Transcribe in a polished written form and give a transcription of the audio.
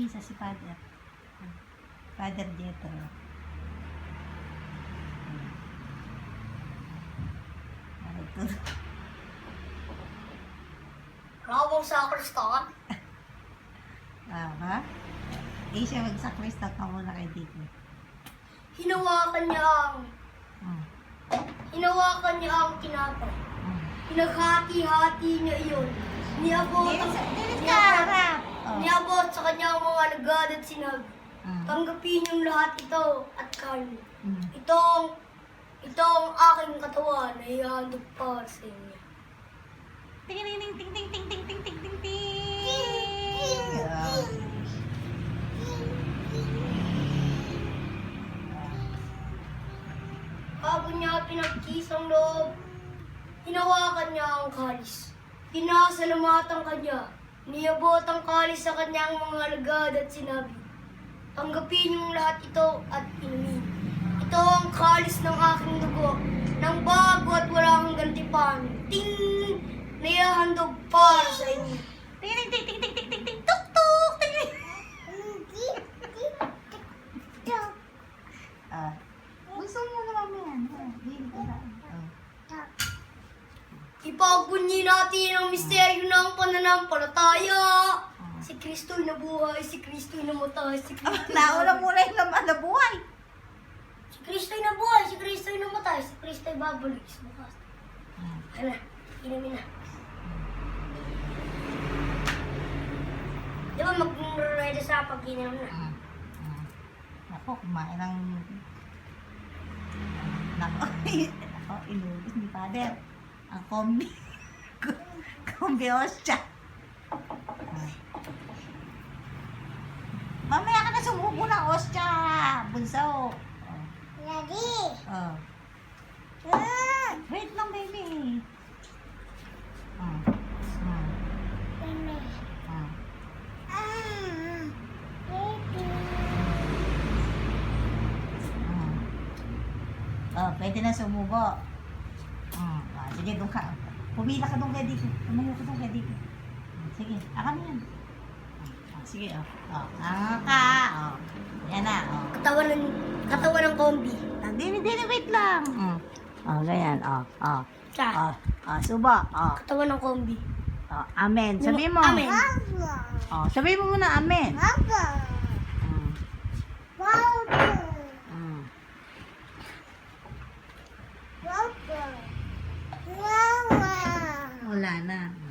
misa si Father. Father Jetro. Rabong sa Kristan. Ha? Eh, siya magsakristan ka muna kay Dito. Hinawakan niya ang tinapay. Pinaghati-hati niya iyon. Niabot sa kanyang mga alagad at sinabi, tanggapin yung lahat ito at kain. Ito ang aking katawan na ihandog para sa inyo. Ting ting ting ting ting ting ting ting ting ting ting. Bago niya pinagkisang loob, hinawakan niya ang kalis. Pinasalamatan kanya. Niabot ang kalis sa kanyang mga alagad at sinabi, tanggapin yung lahat ito at inumin. Ito ang kalis ng aking dugo, ng bago at wala hanggang tipan. Ting! Naihahandog para sa inyo. Ting ting ting ting ting ting ting ting tuk tuk ting. Gusto mo naman yan. Ipagbunyi natin ang misteryo ng pananampalataya. Si Kristo'y nabuhay, si Kristo'y namatay, si Kristo'y Nauna muna yung laman na buhay. Si Kristo'y nabuhay, si Kristo'y namatay, si Kristo'y babalik sa bukas. Ano, inumin na. Di ba mag-ready sa pag-inom na? Ako, kumain ng... Nako, inubos ni Father. Ang kombi. Kombi osya. Mamaya ka na sumubo ng osya, bunso. Ready? Oh. Wait lang, baby. Oh, pwede na sumubo. Sige, doon ka. Pumila ka doon kay Dito. Pumila ka doon kay Dito. Sige, akan mo yan. Sige, Angan ka. Yan na, Katawan ng kombi. Dini, wait lang. Ganyan, Sa subo. katawan ng kombi. Amen. Sabi mo. Amen. Sabi mo muna, amen. Wala na.